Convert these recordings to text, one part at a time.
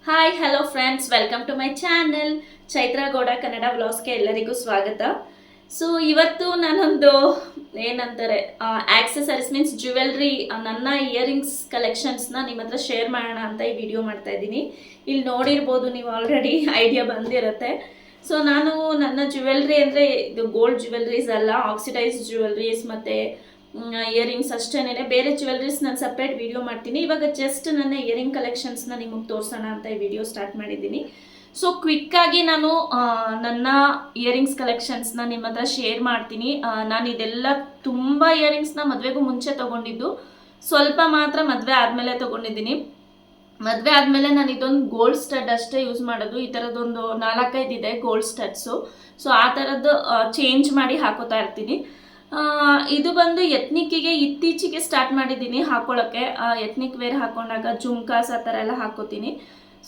Hi hello friends, welcome to my channel Chaitra Gowda Kannada ವ್ಲಾಗ್ಸ್ಗೆ ಎಲ್ಲರಿಗೂ ಸ್ವಾಗತ. ಸೊ ಇವತ್ತು ನಾನೊಂದು ಏನಂತಾರೆ ಆಕ್ಸೆಸರೀಸ್ ಮೀನ್ಸ್ ಜ್ಯುವೆಲ್ರಿ, ನನ್ನ ಇಯರಿಂಗ್ಸ್ ಕಲೆಕ್ಷನ್ಸ್ನ ನಿಮ್ಮ ಹತ್ರ ಶೇರ್ ಮಾಡೋಣ ಅಂತ ಈ ವಿಡಿಯೋ ಮಾಡ್ತಾ ಇದ್ದೀನಿ. ಇಲ್ಲಿ ನೋಡಿರ್ಬೋದು ನೀವು, ಆಲ್ರೆಡಿ ಐಡಿಯಾ ಬಂದಿರುತ್ತೆ. ಸೊ ನಾನು ನನ್ನ ಜ್ಯುವೆಲ್ರಿ ಅಂದರೆ ಇದು ಗೋಲ್ಡ್ ಜ್ಯುವೆಲ್ರೀಸ್ ಅಲ್ಲ, ಆಕ್ಸಿಡೈಸ್ ಜ್ಯುವೆಲ್ರೀಸ್ ಮತ್ತು ಇಯರಿಂಗ್ಸ್ ಅಷ್ಟೇನೆ. ಬೇರೆ ಜ್ಯುವೆಲ್ರೀಸ್ ನಾನು ಸಪ್ರೇಟ್ ವಿಡಿಯೋ ಮಾಡ್ತೀನಿ. ಇವಾಗ ಜಸ್ಟ್ ನನ್ನ ಇಯರಿಂಗ್ ಕಲೆಕ್ಷನ್ಸ್ನ ನಿಮಗೆ ತೋರಿಸೋಣ ಅಂತ ಈ ವಿಡಿಯೋ ಸ್ಟಾರ್ಟ್ ಮಾಡಿದ್ದೀನಿ. ಸೊ ಕ್ವಿಕ್ಕಾಗಿ ನಾನು ನನ್ನ ಇಯರಿಂಗ್ಸ್ ಕಲೆಕ್ಷನ್ಸ್ನ ನಿಮ್ಮ ಹತ್ರ ಶೇರ್ ಮಾಡ್ತೀನಿ. ನಾನು ಇದೆಲ್ಲ ತುಂಬ ಇಯರಿಂಗ್ಸ್ನ ಮದುವೆಗೂ ಮುಂಚೆ ತೊಗೊಂಡಿದ್ದು, ಸ್ವಲ್ಪ ಮಾತ್ರ ಮದುವೆ ಆದಮೇಲೆ ತೊಗೊಂಡಿದ್ದೀನಿ. ಮದುವೆ ಆದಮೇಲೆ ನಾನು ಇದೊಂದು ಗೋಲ್ಡ್ ಸ್ಟಡ್ ಅಷ್ಟೇ ಯೂಸ್ ಮಾಡೋದು. ಈ ಥರದ್ದೊಂದು 4-5 ಇದೆ ಗೋಲ್ಡ್ ಸ್ಟಡ್ಸು. ಸೊ ಆ ಥರದ್ದು ಚೇಂಜ್ ಮಾಡಿ ಹಾಕೋತಾ ಇರ್ತೀನಿ. ಇದು ಬಂದು ಎತ್ನಿಕ್ಕಿಗೆ ಇತ್ತೀಚೆಗೆ ಸ್ಟಾರ್ಟ್ ಮಾಡಿದ್ದೀನಿ ಹಾಕೊಳ್ಳೋಕ್ಕೆ. ಎತ್ನಿಕ್ ವೇರ್ ಹಾಕೊಂಡಾಗ ಜುಮ್ಕಾಸ್ ಆ ಥರ ಎಲ್ಲ ಹಾಕೋತೀನಿ.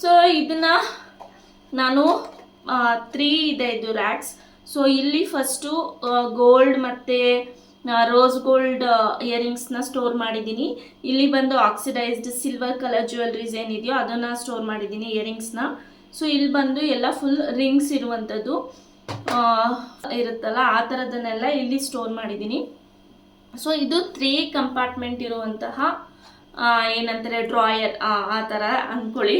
ಸೊ ಇದನ್ನು ನಾನು 3 ಇದೆ ಇದು ರ್ಯಾಕ್ಸ್. ಸೊ ಇಲ್ಲಿ ಫಸ್ಟು ಗೋಲ್ಡ್ ಮತ್ತು ರೋಸ್ ಗೋಲ್ಡ್ ಇಯರಿಂಗ್ಸ್ನ ಸ್ಟೋರ್ ಮಾಡಿದ್ದೀನಿ. ಇಲ್ಲಿ ಬಂದು ಆಕ್ಸಿಡೈಸ್ಡ್ ಸಿಲ್ವರ್ ಕಲರ್ ಜ್ಯುವೆಲ್ರೀಸ್ ಏನಿದೆಯೋ ಅದನ್ನು ಸ್ಟೋರ್ ಮಾಡಿದ್ದೀನಿ ಇಯರಿಂಗ್ಸ್ನ. ಸೊ ಇಲ್ಲಿ ಬಂದು ಎಲ್ಲ ಫುಲ್ ರಿಂಗ್ಸ್ ಇರುವಂಥದ್ದು ಇರುತ್ತಲ್ಲ, ಆ ಥರದನ್ನೆಲ್ಲ ಇಲ್ಲಿ ಸ್ಟೋರ್ ಮಾಡಿದ್ದೀನಿ. ಸೊ ಇದು 3 ಕಂಪಾರ್ಟ್ಮೆಂಟ್ ಇರುವಂತಹ ಏನಂತಾರೆ ಡ್ರಾಯರ್, ಆ ಥರ ಅಂದ್ಕೊಳ್ಳಿ.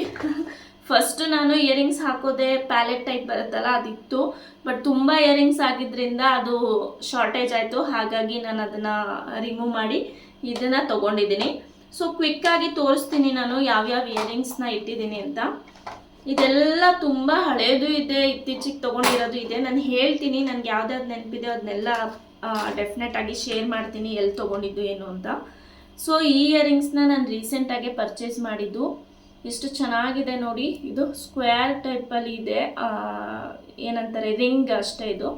ಫಸ್ಟು ನಾನು ಇಯರಿಂಗ್ಸ್ ಹಾಕೋದೆ ಪ್ಯಾಲೆಟ್ ಟೈಪ್ ಬರುತ್ತಲ್ಲ ಅದಿತ್ತು. ಬಟ್ ತುಂಬ ಇಯರಿಂಗ್ಸ್ ಆಗಿದ್ದರಿಂದ ಅದು ಶಾರ್ಟೇಜ್ ಆಯಿತು. ಹಾಗಾಗಿ ನಾನು ಅದನ್ನು ರಿಮೂವ್ ಮಾಡಿ ಇದನ್ನು ತೊಗೊಂಡಿದ್ದೀನಿ. ಸೊ ಕ್ವಿಕ್ಕಾಗಿ ತೋರಿಸ್ತೀನಿ ನಾನು ಯಾವ್ಯಾವ ಇಯರಿಂಗ್ಸ್ನ ಇಟ್ಟಿದ್ದೀನಿ ಅಂತ. ಇದೆಲ್ಲ ತುಂಬ ಹಳೇದು ಇದೆ, ಇತ್ತೀಚೆಗೆ ತೊಗೊಂಡಿರೋದು ಇದೆ. ನಾನು ಹೇಳ್ತೀನಿ, ನನಗೆ ಯಾವ್ದಾದ್ರು ನೆನಪಿದೆ ಅದನ್ನೆಲ್ಲ ಡೆಫಿನೆಟಾಗಿ ಶೇರ್ ಮಾಡ್ತೀನಿ ಎಲ್ಲಿ ತೊಗೊಂಡಿದ್ದು ಏನು ಅಂತ. ಸೊ ಈ ಇಯರಿಂಗ್ಸ್ನ ನಾನು ರೀಸೆಂಟಾಗಿ ಪರ್ಚೇಸ್ ಮಾಡಿದ್ದು. ಎಷ್ಟು ಚೆನ್ನಾಗಿದೆ ನೋಡಿ. ಇದು ಸ್ಕ್ವೇರ್ ಟೈಪಲ್ಲಿ ಇದೆ, ಏನಂತಾರೆ ರಿಂಗ್ ಅಷ್ಟೇ ಇದು.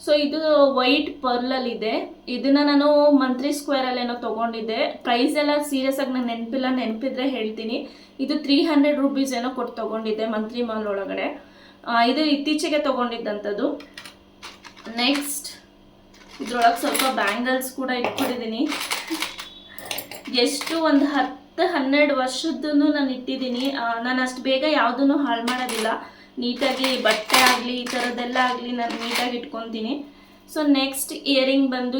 ಸೊ ಇದು ವೈಟ್ ಪರ್ಲಲ್ಲಿದೆ. ಇದನ್ನು ನಾನು ಮಂತ್ರಿ ಸ್ಕ್ವೇರಲ್ಲೇನೋ ತೊಗೊಂಡಿದ್ದೆ. ಪ್ರೈಸ್ ಎಲ್ಲ ಸೀರಿಯಸ್ ಆಗಿ ನಾನು ನೆನಪಿದ್ರೆ ಹೇಳ್ತೀನಿ. ಇದು 300 ರೂಪೀಸ್ ಏನೋ ಕೊಟ್ಟು ತೊಗೊಂಡಿದ್ದೆ ಮಂತ್ರಿ ಮಾಲ್ ಒಳಗಡೆ. ಇದು ಇತ್ತೀಚೆಗೆ ತೊಗೊಂಡಿದ್ದಂಥದ್ದು. ನೆಕ್ಸ್ಟ್ ಇದ್ರೊಳಗೆ ಸ್ವಲ್ಪ ಬ್ಯಾಂಗಲ್ಸ್ ಕೂಡ ಇಟ್ಕೊಂಡಿದ್ದೀನಿ. ಎಷ್ಟು ಒಂದು 10-12 ವರ್ಷದ್ದು ನಾನು ಇಟ್ಟಿದ್ದೀನಿ. ನಾನು ಅಷ್ಟು ಬೇಗ ಯಾವುದನ್ನು ಹಾಳು ಮಾಡೋದಿಲ್ಲ. ನೀಟಾಗಿ ಬಟ್ಟೆ ಆಗಲಿ ಈ ಥರದ್ದೆಲ್ಲ ಆಗಲಿ ನಾನು ನೀಟಾಗಿ ಇಟ್ಕೊತೀನಿ. ಸೊ ನೆಕ್ಸ್ಟ್ ಇಯರಿಂಗ್ ಬಂದು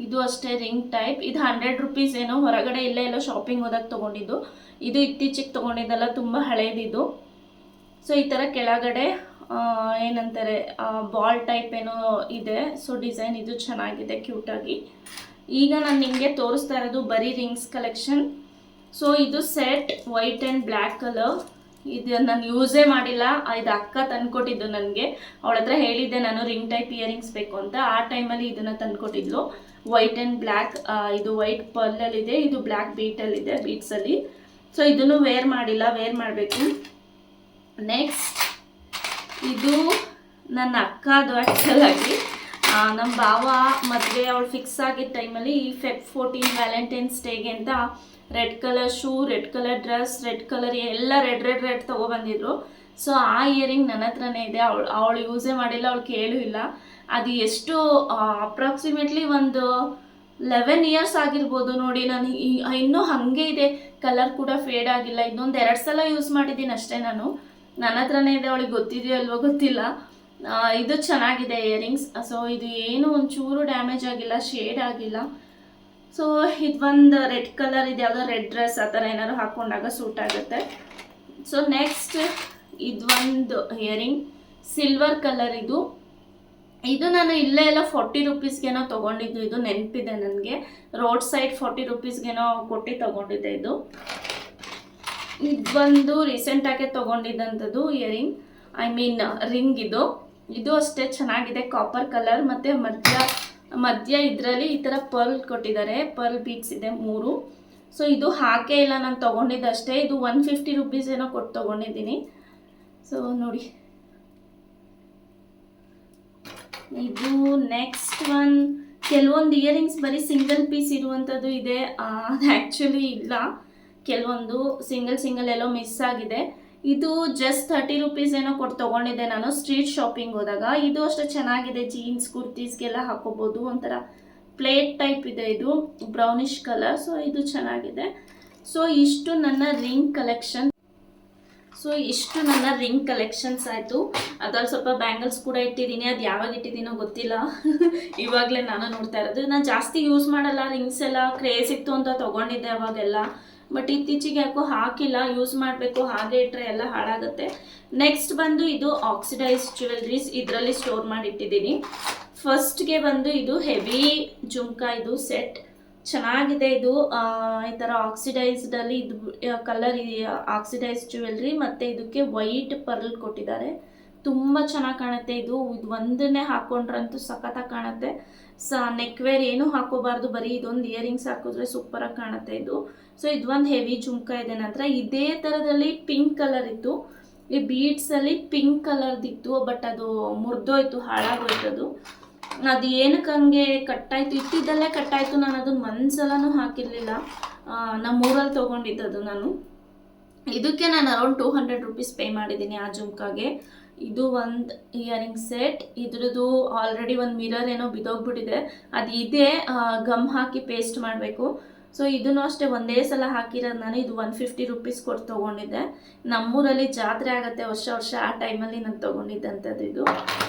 ಇದು ಅಷ್ಟೇ ರಿಂಗ್ ಟೈಪ್. ಇದು 100 ರೂಪೀಸ್ ಏನೋ, ಹೊರಗಡೆ ಎಲ್ಲೋ ಶಾಪಿಂಗ್ ಹೋದಾಗ ತೊಗೊಂಡಿದ್ದು. ಇದು ಇತ್ತೀಚೆಗೆ ತೊಗೊಂಡಿದ್ದಲ್ಲ, ತುಂಬ ಹಳೇದಿದ್ದು. ಸೊ ಈ ಥರ ಕೆಳಗಡೆ ಏನಂತಾರೆ ಬಾಲ್ ಟೈಪ್ ಏನೋ ಇದೆ. ಸೊ ಡಿಸೈನ್ ಇದು ಚೆನ್ನಾಗಿದೆ ಕ್ಯೂಟಾಗಿ. ಈಗ ನಾನು ನಿಮಗೆ ತೋರಿಸ್ತಾ ಇರೋದು ಬರೀ ರಿಂಗ್ಸ್ ಕಲೆಕ್ಷನ್. ಸೊ ಇದು set white and black colour. ಇದು ನಾನು ಯೂಸೇ ಮಾಡಿಲ್ಲ. ಇದು ಅಕ್ಕ ತಂದ್ಕೊಟ್ಟಿದ್ದು ನನಗೆ. ಅವಳ ಹತ್ರ ಹೇಳಿದ್ದೆ ನಾನು ರಿಂಗ್ ಟೈಪ್ ಇಯರಿಂಗ್ಸ್ ಬೇಕು ಅಂತ. ಆ ಟೈಮಲ್ಲಿ ಇದನ್ನು ತಂದ್ಕೊಟ್ಟಿದ್ಲು, ವೈಟ್ ಆ್ಯಂಡ್ ಬ್ಲ್ಯಾಕ್. ಇದು ವೈಟ್ ಪರ್ಲಲ್ಲಿದೆ, ಇದು ಬ್ಲ್ಯಾಕ್ ಬೀಟಲ್ಲಿದೆ, ಬೀಟ್ಸಲ್ಲಿ. ಸೊ ಇದನ್ನು ವೇರ್ ಮಾಡಿಲ್ಲ, ವೇರ್ ಮಾಡಬೇಕು. ನೆಕ್ಸ್ಟ್ ಇದು ನನ್ನ ಅಕ್ಕದು. ಆ್ಯಕ್ಚುಲಾಗಿ ನಮ್ಮ ಭಾವ ಮದುವೆ ಅವಳು ಫಿಕ್ಸ್ ಆಗಿದ್ದ ಟೈಮಲ್ಲಿ ಈ Feb 14 ವ್ಯಾಲೆಂಟೈನ್ಸ್ ಡೇಗೆ ಅಂತ red colour shoe, red colour dress, red colour ಎಲ್ಲ ರೆಡ್ ತೊಗೊಬಂದಿದ್ರು. ಸೊ ಆ ಇಯರಿಂಗ್ ನನ್ನ ಹತ್ರನೇ ಇದೆ. ಅವಳು ಯೂಸೇ ಮಾಡಿಲ್ಲ, ಅವಳು ಕೇಳೂ ಇಲ್ಲ. ಅದು ಎಷ್ಟು ಅಪ್ರಾಕ್ಸಿಮೇಟ್ಲಿ ಒಂದು 11 ಇಯರ್ಸ್ ಆಗಿರ್ಬೋದು ನೋಡಿ. ನಾನು ಇನ್ನೂ ಹಾಗೆ ಇದೆ, ಕಲರ್ ಕೂಡ ಫೇಡ್ ಆಗಿಲ್ಲ. ಇನ್ನೊಂದು 2 ಸಲ ಯೂಸ್ ಮಾಡಿದ್ದೀನಿ ಅಷ್ಟೇ ನಾನು. ನನ್ನ ಹತ್ರನೇ ಇದೆ, ಅವಳಿಗೆ ಗೊತ್ತಿದೆಯೋ ಅಲ್ವೋ ಗೊತ್ತಿಲ್ಲ. ಇದು ಚೆನ್ನಾಗಿದೆ ಇಯರಿಂಗ್ಸ್. ಸೊ ಇದು ಏನು ಒಂಚೂರು ಡ್ಯಾಮೇಜ್ ಆಗಿಲ್ಲ, ಶೇಡ್ ಆಗಿಲ್ಲ. ಸೊ ಇದೊಂದು ರೆಡ್ ಕಲರ್ ಇದೆ, ಯಾವುದೋ ರೆಡ್ ಡ್ರೆಸ್ ಆ ಥರ ಏನಾದ್ರು ಹಾಕ್ಕೊಂಡಾಗ ಸೂಟ್ ಆಗುತ್ತೆ. ಸೊ ನೆಕ್ಸ್ಟ್ ಇದೊಂದು ಇಯರಿಂಗ್ ಸಿಲ್ವರ್ ಕಲರ್. ಇದು ನಾನು ಇಲ್ಲೇ ಎಲ್ಲ 40 ರೂಪೀಸ್ಗೇನೋ ತೊಗೊಂಡಿದ್ದು. ಇದು ನೆನಪಿದೆ ನನಗೆ, ರೋಡ್ ಸೈಡ್ 40 ರೂಪೀಸ್ಗೇನೋ ಕೊಟ್ಟು ತೊಗೊಂಡಿದ್ದೆ. ಇದೊಂದು ರೀಸೆಂಟಾಗೆ ತೊಗೊಂಡಿದ್ದಂಥದ್ದು ಇಯರಿಂಗ್, ಐ ಮೀನ್ ರಿಂಗ್. ಇದು ಅಷ್ಟೇ ಚೆನ್ನಾಗಿದೆ, ಕಾಪರ್ ಕಲರ್. ಮತ್ತು ಮಧ್ಯ ಇದರಲ್ಲಿ ಈ ಥರ ಪರ್ಲ್ ಕೊಟ್ಟಿದ್ದಾರೆ, ಪರ್ಲ್ ಬೀಟ್ಸ್ ಇದೆ 3. ಸೊ ಇದು ಹಾಕೇ ಇಲ್ಲ, ನಾನು ತೊಗೊಂಡಿದ್ದಷ್ಟೇ. ಇದು 150 ರೂಪೀಸ್ ಏನೋ ಕೊಟ್ಟು ತೊಗೊಂಡಿದ್ದೀನಿ. ಸೊ ನೋಡಿ ಇದು ನೆಕ್ಸ್ಟ್ ಒನ್. ಕೆಲವೊಂದು ಇಯರಿಂಗ್ಸ್ ಬರೀ ಸಿಂಗಲ್ ಪೀಸ್ ಇರುವಂಥದ್ದು ಇದೆ, ಅದು ಆ್ಯಕ್ಚುಲಿ ಇಲ್ಲ. ಕೆಲವೊಂದು ಸಿಂಗಲ್ ಎಲ್ಲೋ ಮಿಸ್ ಆಗಿದೆ. ಇದು ಜಸ್ಟ್ 30 ರೂಪೀಸ್ ಏನೋ ಕೊಟ್ಟು ತೊಗೊಂಡಿದ್ದೆ ನಾನು ಸ್ಟ್ರೀಟ್ ಶಾಪಿಂಗ್ ಹೋದಾಗ. ಇದು ಅಷ್ಟೇ ಚೆನ್ನಾಗಿದೆ, ಜೀನ್ಸ್ ಕುರ್ತೀಸ್ಗೆಲ್ಲ ಹಾಕೋಬೋದು. ಒಂಥರ ಪ್ಲೇಟ್ ಟೈಪ್ ಇದೆ, ಇದು ಬ್ರೌನಿಷ್ ಕಲರ್. ಸೊ ಇದು ಚೆನ್ನಾಗಿದೆ. ಸೊ ಇಷ್ಟು ನನ್ನ ರಿಂಗ್ ಕಲೆಕ್ಷನ್. ಸೊ ಇಷ್ಟು ನನ್ನ ರಿಂಗ್ ಕಲೆಕ್ಷನ್ಸ್ ಆಯಿತು. ಅದ್ರಲ್ಲಿ ಸ್ವಲ್ಪ ಬ್ಯಾಂಗಲ್ಸ್ ಕೂಡ ಇಟ್ಟಿದ್ದೀನಿ, ಅದು ಯಾವಾಗ ಇಟ್ಟಿದ್ದೀನೋ ಗೊತ್ತಿಲ್ಲ. ಇವಾಗಲೇ ನಾನು ನೋಡ್ತಾ ಇರೋದು. ನಾನು ಜಾಸ್ತಿ ಯೂಸ್ ಮಾಡಲ್ಲ, ರಿಂಗ್ಸ್ ಎಲ್ಲ ಕ್ರೇಜ್ ಇತ್ತು ಅಂತ ತೊಗೊಂಡಿದ್ದೆ ಅವಾಗೆಲ್ಲ. ಬಟ್ ಇತ್ತೀಚೆಗೆ ಯಾಕೋ ಹಾಕಿಲ್ಲ, ಯೂಸ್ ಮಾಡಬೇಕು, ಹಾಗೆ ಇಟ್ಟರೆ ಎಲ್ಲ ಹಾಳಾಗುತ್ತೆ. ನೆಕ್ಸ್ಟ್ ಬಂದು ಇದು ಆಕ್ಸಿಡೈಸ್ ಜ್ಯುವೆಲ್ರೀಸ್, ಇದರಲ್ಲಿ ಸ್ಟೋರ್ ಮಾಡಿ ಇಟ್ಟಿದ್ದೀನಿ. ಫಸ್ಟ್ಗೆ ಬಂದು ಇದು ಹೆವಿ ಜುಮ್ಕಾ, ಇದು ಸೆಟ್ ಚೆನ್ನಾಗಿದೆ. ಇದು ಈ ಥರ ಆಕ್ಸಿಡೈಸ್ಡಲ್ಲಿ ಇದು ಕಲರ್ ಆಕ್ಸಿಡೈಸ್ ಜ್ಯುವೆಲ್ರಿ, ಮತ್ತು ಇದಕ್ಕೆ ವೈಟ್ ಪರ್ಲ್ ಕೊಟ್ಟಿದ್ದಾರೆ. ತುಂಬ ಚೆನ್ನಾಗಿ ಕಾಣುತ್ತೆ. ಇದು ಒಂದನ್ನೇ ಹಾಕ್ಕೊಂಡ್ರಂತೂ ಸಖತ್ತಾಗಿ ಕಾಣುತ್ತೆ. ನೆಕ್ ವೇರ್ ಏನೂ ಹಾಕೋಬಾರ್ದು, ಬರೀ ಇದೊಂದು ಇಯರಿಂಗ್ಸ್ ಹಾಕಿದ್ರೆ ಸೂಪರಾಗಿ ಕಾಣುತ್ತೆ ಇದು. ಸೊ ಇದೊಂದು ಹೆವಿ ಜುಮ್ಕಾ ಇದೆ. ನಂತರ ಇದೇ ಥರದಲ್ಲಿ ಪಿಂಕ್ ಕಲರ್ ಇತ್ತು, ಈ ಬೀಡ್ಸಲ್ಲಿ ಪಿಂಕ್ ಕಲರ್ದಿತ್ತು, ಬಟ್ ಅದು ಮುರಿದೋಯ್ತು, ಹಾಳಾಗೋಯ್ತು. ಅದು ಏನಕ್ಕೆ ಹಂಗೆ ಕಟ್ಟಾಯಿತು, ಇಟ್ಟಿದ್ದಲ್ಲೇ ಕಟ್ಟಾಯಿತು. ನಾನು ಅದನ್ನು ಒಂದ್ಸಲನೂ ಹಾಕಿರಲಿಲ್ಲ. ನಮ್ಮೂರಲ್ಲಿ ತೊಗೊಂಡಿದ್ದದು ನಾನು. ಇದಕ್ಕೆ ನಾನು ಅರೌಂಡ್ 200 ರೂಪೀಸ್ ಪೇ ಮಾಡಿದ್ದೀನಿ ಆ ಜುಮ್ಕಾಗೆ. ಇದು ಒಂದು ಇಯರಿಂಗ್ ಸೆಟ್, ಇದ್ರದ್ದು ಆಲ್ರೆಡಿ ಒಂದು ಮಿರರ್ ಏನೋ ಬಿದ್ದೋಗ್ಬಿಟ್ಟಿದೆ, ಅದು ಇದೆ, ಗಮ್ ಹಾಕಿ ಪೇಸ್ಟ್ ಮಾಡಬೇಕು. ಸೊ ಇದನ್ನು ಅಷ್ಟೇ ಒಂದೇ ಸಲ ಹಾಕಿರೋದು ನಾನು. ಇದು 150 ರೂಪೀಸ್ ಕೊಟ್ಟು ತೊಗೊಂಡಿದ್ದೆ. ನಮ್ಮೂರಲ್ಲಿ ಜಾತ್ರೆ ಆಗುತ್ತೆ ವರ್ಷ ವರ್ಷ, ಆ ಟೈಮಲ್ಲಿ ನಾನು ತೊಗೊಂಡಿದ್ದಂಥದ್ದು ಇದು.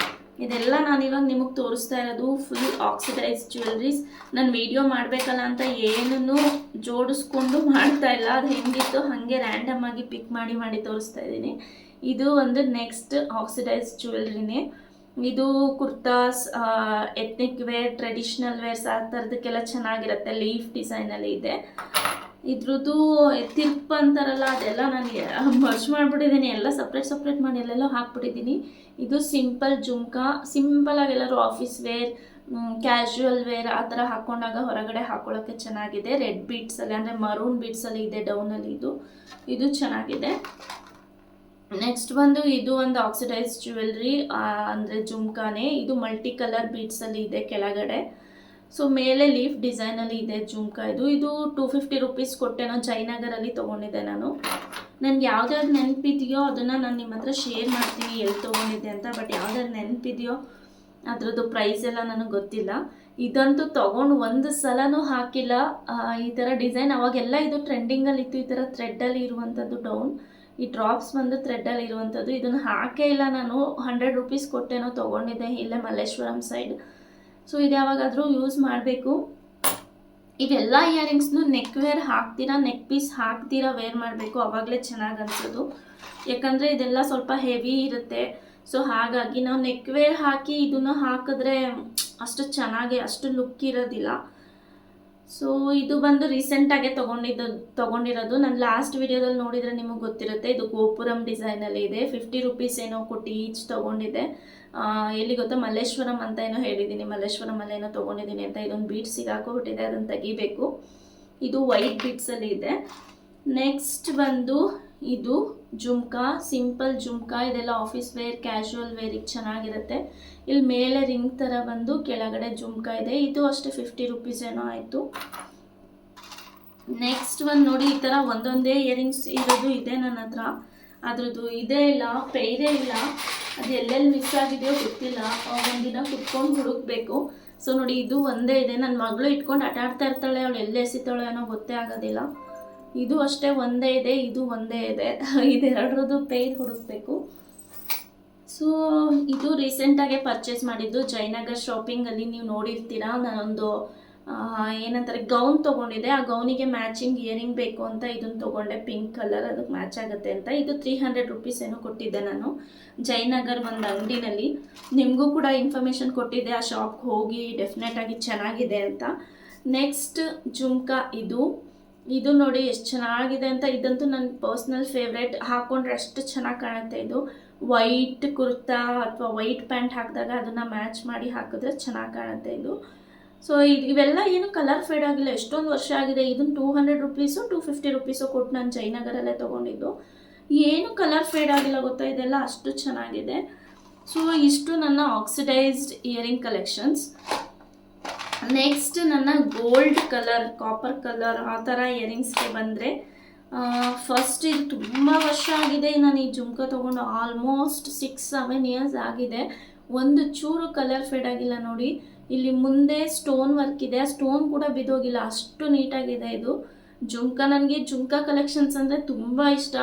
ಇದೆಲ್ಲ ನಾನಿವಾಗ ನಿಮಗೆ ತೋರಿಸ್ತಾ ಇರೋದು ಫುಲ್ ಆಕ್ಸಿಡೈಸ್ ಜ್ಯುವೆಲ್ರೀಸ್. ನಾನು ವಿಡಿಯೋ ಮಾಡಬೇಕಲ್ಲ ಅಂತ ಏನನ್ನೂ ಜೋಡಿಸ್ಕೊಂಡು ಮಾಡ್ತಾ ಇಲ್ಲ, ಅದು ಹೆಂಗಿತ್ತು ಹಾಗೆ ರ್ಯಾಂಡಮ್ ಆಗಿ ಪಿಕ್ ಮಾಡಿ ತೋರಿಸ್ತಾ ಇದ್ದೀನಿ. ಇದು ಒಂದು ನೆಕ್ಸ್ಟ್ ಆಕ್ಸಿಡೈಸ್ ಜ್ಯುವೆಲ್ರಿನೇ. ಇದು kurtas, ethnic wear, traditional wears ಆ ಥರದಕ್ಕೆಲ್ಲ ಚೆನ್ನಾಗಿರುತ್ತೆ. ಲೀಫ್ ಡಿಸೈನಲ್ಲಿ ಇದೆ. ಇದ್ರದ್ದು ತಿರ್ಪ್ ಅಂತಾರಲ್ಲ, ಅದೆಲ್ಲ ನನಗೆ ಮರ್ಚ್ ಮಾಡಿಬಿಟ್ಟಿದ್ದೀನಿ, ಎಲ್ಲ ಸಪ್ರೇಟ್ ಮಾಡಿ ಎಲ್ಲೆಲ್ಲೋ ಹಾಕ್ಬಿಟ್ಟಿದ್ದೀನಿ. ಇದು ಸಿಂಪಲ್ ಜುಮ್ಕಾ, ಸಿಂಪಲಾಗಿ ಎಲ್ಲರೂ ಆಫೀಸ್ ವೇರ್, ಕ್ಯಾಶುವಲ್ ವೇರ್ ಆ ಥರ ಹಾಕ್ಕೊಂಡಾಗ ಹೊರಗಡೆ ಹಾಕ್ಕೊಳ್ಳೋಕ್ಕೆ ಚೆನ್ನಾಗಿದೆ. ರೆಡ್ ಬೀಡ್ಸಲ್ಲಿ ಅಂದರೆ ಮರೂನ್ ಬೀಡ್ಸಲ್ಲಿ ಇದೆ ಡೌನಲ್ಲಿ. ಇದು ಚೆನ್ನಾಗಿದೆ. ನೆಕ್ಸ್ಟ್ ಬಂದು ಇದು ಒಂದು ಆಕ್ಸಿಡೈಸ್ ಜ್ಯುವೆಲ್ರಿ, ಅಂದರೆ ಜುಮ್ಕಾನೇ. ಇದು ಮಲ್ಟಿ ಕಲರ್ ಬೀಡ್ಸಲ್ಲಿ ಇದೆ ಕೆಳಗಡೆ. ಸೊ ಮೇಲೆ ಲೀಫ್ ಡಿಸೈನಲ್ಲಿ ಇದೆ ಜುಮ್ಕಾ. ಇದು 250 ರೂಪೀಸ್ ಕೊಟ್ಟೆನೋ, ಜಯನಗರಲ್ಲಿ ತೊಗೊಂಡಿದ್ದೆ ನಾನು. ನನಗೆ ಯಾವ್ದಾದ್ರು ನೆನಪಿದೆಯೋ ಅದನ್ನು ನಾನು ನಿಮ್ಮ ಹತ್ರ ಶೇರ್ ಮಾಡ್ತೀನಿ ಎಲ್ಲಿ ತೊಗೊಂಡಿದ್ದೆ ಅಂತ. ಬಟ್ ಯಾವ್ದಾದ್ರು ನೆನಪಿದೆಯೋ ಅದರದ್ದು ಪ್ರೈಸ್ ಎಲ್ಲ ನನಗೆ ಗೊತ್ತಿಲ್ಲ. ಇದಂತೂ ತೊಗೊಂಡು ಒಂದು ಸಲನೂ ಹಾಕಿಲ್ಲ. ಈ ಥರ ಡಿಸೈನ್ ಅವಾಗೆಲ್ಲ ಇದು ಟ್ರೆಂಡಿಂಗಲ್ಲಿತ್ತು, ಈ ಥರ ಥ್ರೆಡ್ಡಲ್ಲಿ ಇರುವಂಥದ್ದು ಡೌನ್. ಈ ಡ್ರಾಪ್ಸ್ ಬಂದು ಥ್ರೆಡ್ಡಲ್ಲಿ ಇರುವಂಥದ್ದು. ಇದನ್ನು ಹಾಕೇ ಇಲ್ಲ ನಾನು. 100 ರೂಪೀಸ್ ಕೊಟ್ಟೇನೋ ತೊಗೊಂಡಿದ್ದೆ, ಇಲ್ಲೇ ಮಲ್ಲೇಶ್ವರಂ ಸೈಡ್. ಸೊ ಇದು ಯಾವಾಗಾದರೂ ಯೂಸ್ ಮಾಡಬೇಕು. ಇವೆಲ್ಲ ಇಯರಿಂಗ್ಸ್ನು ನೆಕ್ ವೇರ್ ಹಾಕ್ತೀರಾ, ನೆಕ್ ಪೀಸ್ ಹಾಕ್ತೀರಾ ವೇರ್ ಮಾಡಬೇಕು, ಆವಾಗಲೇ ಚೆನ್ನಾಗಿ ಅನಿಸೋದು. ಯಾಕಂದರೆ ಇದೆಲ್ಲ ಸ್ವಲ್ಪ ಹೆವಿ ಇರುತ್ತೆ. ಸೊ ಹಾಗಾಗಿ ನಾವು ನೆಕ್ ವೇರ್ ಹಾಕಿ ಇದನ್ನು ಹಾಕಿದ್ರೆ ಅಷ್ಟು ಲುಕ್ ಇರೋದಿಲ್ಲ. ಸೊ ಇದು ಬಂದು ರೀಸೆಂಟಾಗೆ ತೊಗೊಂಡಿರೋದು. ನಾನು ಲಾಸ್ಟ್ ವಿಡಿಯೋದಲ್ಲಿ ನೋಡಿದರೆ ನಿಮಗೆ ಗೊತ್ತಿರುತ್ತೆ. ಇದು ಗೋಪುರಂ ಡಿಸೈನಲ್ಲಿ ಇದೆ. 50 ರೂಪೀಸ್ ಏನೋ ಕೊಟ್ಟು ಈಚ್ ತೊಗೊಂಡಿದ್ದೆ. ಎಲ್ಲಿ ಗೊತ್ತಾ, ಮಲ್ಲೇಶ್ವರಂ ಅಂತ ಏನೋ ಹೇಳಿದ್ದೀನಿ, ಮಲ್ಲೇಶ್ವರಮಲ್ಲಿ ಏನೋ ತೊಗೊಂಡಿದ್ದೀನಿ ಅಂತ. ಇದೊಂದು ಬೀಟ್ ಸಿಗಾಕೋಬಿಟ್ಟಿದೆ, ಅದನ್ನು ತೆಗಿಬೇಕು. ಇದು ವೈಟ್ ಬೀಟ್ಸಲ್ಲಿ ಇದೆ. ನೆಕ್ಸ್ಟ್ ಬಂದು ಇದು ಜುಮ್ಕಾ, ಸಿಂಪಲ್ ಜುಮ್ಕಾ. ಇದೆಲ್ಲ ಆಫೀಸ್ ವೇರ್, ಕ್ಯಾಶುವಲ್ ವೇರಿಗೆ ಚೆನ್ನಾಗಿರುತ್ತೆ. ಇಲ್ಲಿ ಮೇಲೆ ರಿಂಗ್ ಥರ ಬಂದು ಕೆಳಗಡೆ ಜುಮ್ಕಾ ಇದೆ. ಇದು ಅಷ್ಟೇ 50 ರೂಪೀಸ್ ಏನೋ ಆಯಿತು. ನೆಕ್ಸ್ಟ್ ಒಂದು ನೋಡಿ, ಈ ಥರ ಒಂದೊಂದೇ ಇಯರಿಂಗ್ಸ್ ಇರೋದು ಇದೆ ನನ್ನ ಹತ್ರ. ಅದ್ರದ್ದು ಇದೇ ಇಲ್ಲ, ಪೇರೇ ಇಲ್ಲ. ಅದು ಎಲ್ಲೆಲ್ಲಿ ಮಿಸ್ ಆಗಿದೆಯೋ ಗೊತ್ತಿಲ್ಲ. ಒಂದಿನ ಕುತ್ಕೊಂಡು ಹುಡುಕ್ಬೇಕು. ಸೊ ನೋಡಿ, ಇದು ಒಂದೇ ಇದೆ. ನನ್ನ ಮಗಳು ಇಟ್ಕೊಂಡು ಆಟ ಆಡ್ತಾ ಇರ್ತಾಳೆ, ಅವಳು ಎಲ್ಲಿ ಎಸಿತಾಳೋ ಏನೋ ಗೊತ್ತೇ ಆಗೋದಿಲ್ಲ. ಇದು ಅಷ್ಟೇ ಒಂದೇ ಇದೆ, ಇದು ಒಂದೇ ಇದೆ. ಇದೆರಡರದ್ದು ಪೇರ್ ಹುಡುಕ್ಬೇಕು. ಸೊ ಇದು ರೀಸೆಂಟಾಗೆ ಪರ್ಚೇಸ್ ಮಾಡಿದ್ದು ಜಯನಗರ್ ಶಾಪಿಂಗಲ್ಲಿ. ನೀವು ನೋಡಿರ್ತೀರಾ, ನಾನೊಂದು ಏನಂತಾರೆ ಗೌನ್ ತೊಗೊಂಡಿದ್ದೆ. ಆ ಗೌನಿಗೆ ಮ್ಯಾಚಿಂಗ್ ಇಯರಿಂಗ್ ಬೇಕು ಅಂತ ಇದನ್ನು ತೊಗೊಂಡೆ, ಪಿಂಕ್ ಕಲರ್, ಅದಕ್ಕೆ ಮ್ಯಾಚ್ ಆಗುತ್ತೆ ಅಂತ. ಇದು 300 ರೂಪೀಸ್ ಏನೋ ಕೊಟ್ಟಿದ್ದೆ ನಾನು ಜಯನಗರ್ ಒಂದು ಅಂಗಡಿನಲ್ಲಿ. ನಿಮಗೂ ಕೂಡ ಇನ್ಫಾರ್ಮೇಷನ್ ಕೊಟ್ಟಿದ್ದೆ, ಆ ಶಾಪ್ಗೆ ಹೋಗಿ ಡೆಫಿನೆಟಾಗಿ ಚೆನ್ನಾಗಿದೆ ಅಂತ. ನೆಕ್ಸ್ಟ್ ಜುಮ್ಕಾ, ಇದು ನೋಡಿ ಎಷ್ಟು ಚೆನ್ನಾಗಿದೆ ಅಂತ. ಇದಂತೂ ನನ್ನ ಪರ್ಸ್ನಲ್ ಫೇವ್ರೇಟ್. ಹಾಕ್ಕೊಂಡ್ರೆ ಅಷ್ಟು ಚೆನ್ನಾಗಿ ಕಾಣುತ್ತೆ. ಇದು ವೈಟ್ ಕುರ್ತಾ ಅಥವಾ ವೈಟ್ ಪ್ಯಾಂಟ್ ಹಾಕಿದಾಗ ಅದನ್ನು ಮ್ಯಾಚ್ ಮಾಡಿ ಹಾಕಿದ್ರೆ ಚೆನ್ನಾಗಿ ಕಾಣುತ್ತೆ ಇದು. ಸೊ ಇವೆಲ್ಲ ಏನು ಕಲರ್ ಫೇಡ್ ಆಗಿಲ್ಲ, ಎಷ್ಟೊಂದು ವರ್ಷ ಆಗಿದೆ. ಇದನ್ನು 200 ರೂಪೀಸು 250 ರೂಪೀಸು ಕೊಟ್ಟು ನಾನು ಜಯನಗರಲ್ಲೇ ತೊಗೊಂಡಿದ್ದು. ಏನು ಕಲರ್ ಫೇಡ್ ಆಗಿಲ್ಲ ಗೊತ್ತಾ, ಇದೆಲ್ಲ ಅಷ್ಟು ಚೆನ್ನಾಗಿದೆ. ಸೊ ಇಷ್ಟು ನನ್ನ ಆಕ್ಸಿಡೈಸ್ಡ್ ಇಯರಿಂಗ್ ಕಲೆಕ್ಷನ್ಸ್. ನೆಕ್ಸ್ಟ್ ನನ್ನ ಗೋಲ್ಡ್ ಕಲರ್, ಕಾಪರ್ ಕಲರ್ ಆ ಥರ ಇಯರಿಂಗ್ಸ್ಗೆ ಬಂದರೆ, ಫಸ್ಟ್ ಇದು ತುಂಬ ವರ್ಷ ಆಗಿದೆ ನಾನು ಈ ಜುಮ್ಕಾ ತೊಗೊಂಡು. ಆಲ್ಮೋಸ್ಟ್ 6-7 ಇಯರ್ಸ್ ಆಗಿದೆ. ಒಂದು ಚೂರು ಕಲರ್ ಫೇಡ್ ಆಗಿಲ್ಲ ನೋಡಿ. ಇಲ್ಲಿ ಮುಂದೆ ಸ್ಟೋನ್ ವರ್ಕ್ ಇದೆ, ಸ್ಟೋನ್ ಕೂಡ ಬಿದ್ದೋಗಿಲ್ಲ, ಅಷ್ಟು ನೀಟಾಗಿದೆ ಇದು. ನನಗೆ ಜುಮ್ಕಾ ಕಲೆಕ್ಷನ್ಸ್ ಅಂದರೆ ತುಂಬ ಇಷ್ಟ.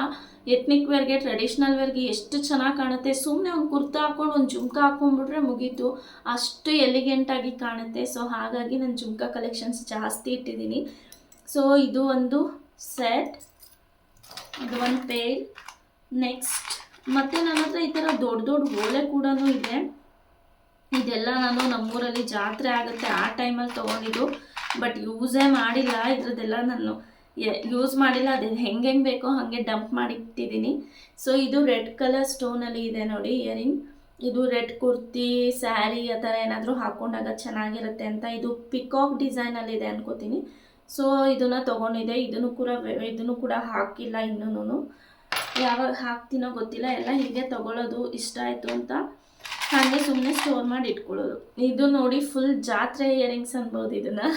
ಎತ್ನಿಕ್ ವೇರ್ಗೆ, ಟ್ರೆಡಿಷ್ನಲ್ ವೇರ್ಗೆ ಎಷ್ಟು ಚೆನ್ನಾಗಿ ಕಾಣುತ್ತೆ. ಸುಮ್ಮನೆ ಒಂದು ಕುರ್ತಾ ಹಾಕೊಂಡು ಒಂದು ಜುಮ್ಕಾ ಹಾಕೊಂಡ್ಬಿಟ್ರೆ ಮುಗೀತು, ಅಷ್ಟು ಎಲಿಗೆಂಟಾಗಿ ಕಾಣುತ್ತೆ. ಸೊ ಹಾಗಾಗಿ ನಾನು ಜುಮ್ಕಾ ಕಲೆಕ್ಷನ್ಸ್ ಜಾಸ್ತಿ ಇಟ್ಟಿದ್ದೀನಿ. ಸೊ ಇದು ಒಂದು ಸೆಟ್, ಇದು ಒಂದು ಪೇರ್. ನೆಕ್ಸ್ಟ್ ಮತ್ತು ನನ್ನ ಹತ್ರ ಈ ಥರ ದೊಡ್ಡ ದೊಡ್ಡ ಓಲೆ ಕೂಡ ಇದೆ. ಇದೆಲ್ಲ ನಾನು ನಮ್ಮೂರಲ್ಲಿ ಜಾತ್ರೆ ಆಗುತ್ತೆ ಆ ಟೈಮಲ್ಲಿ ತೊಗೊಂಡಿದ್ದು, ಬಟ್ ಯೂಸೇ ಮಾಡಿಲ್ಲ. ಇದ್ರದ್ದೆಲ್ಲ ನಾನು ಯೂಸ್ ಮಾಡಿಲ್ಲ. ಅದು ಹೆಂಗೆ ಬೇಕೋ ಹಾಗೆ ಡಂಪ್ ಮಾಡಿ ಇಟ್ಟಿದ್ದೀನಿ. ಸೊ ಇದು ರೆಡ್ ಕಲರ್ ಸ್ಟೋನಲ್ಲಿ ಇದೆ ನೋಡಿ ಇಯರಿಂಗ್. ಇದು ರೆಡ್ ಕುರ್ತಿ, ಸ್ಯಾರಿ ಆ ಥರ ಏನಾದರೂ ಹಾಕ್ಕೊಂಡಾಗ ಚೆನ್ನಾಗಿರುತ್ತೆ ಅಂತ. ಇದು ಪಿಕಾಕ್ ಡಿಸೈನಲ್ಲಿದೆ ಅನ್ಕೋತೀನಿ. ಸೊ ಇದನ್ನು ತೊಗೊಂಡಿದ್ದೆ. ಇದನ್ನು ಕೂಡ ಹಾಕಿಲ್ಲ ಇನ್ನೂ. ಯಾವಾಗ ಹಾಕ್ತೀನೋ ಗೊತ್ತಿಲ್ಲ. ಎಲ್ಲ ಹೀಗೆ ತೊಗೊಳ್ಳೋದು ಇಷ್ಟ ಆಯಿತು ಅಂತ ಹಾಗೆ ಸುಮ್ಮನೆ ಸ್ಟೋರ್ ಮಾಡಿ ಇಟ್ಕೊಳ್ಳೋದು. ಇದು ನೋಡಿ ಫುಲ್ ಜಾತ್ರೆ ಇಯರಿಂಗ್ಸ್ ಅನ್ಬೋದು ಇದನ್ನು.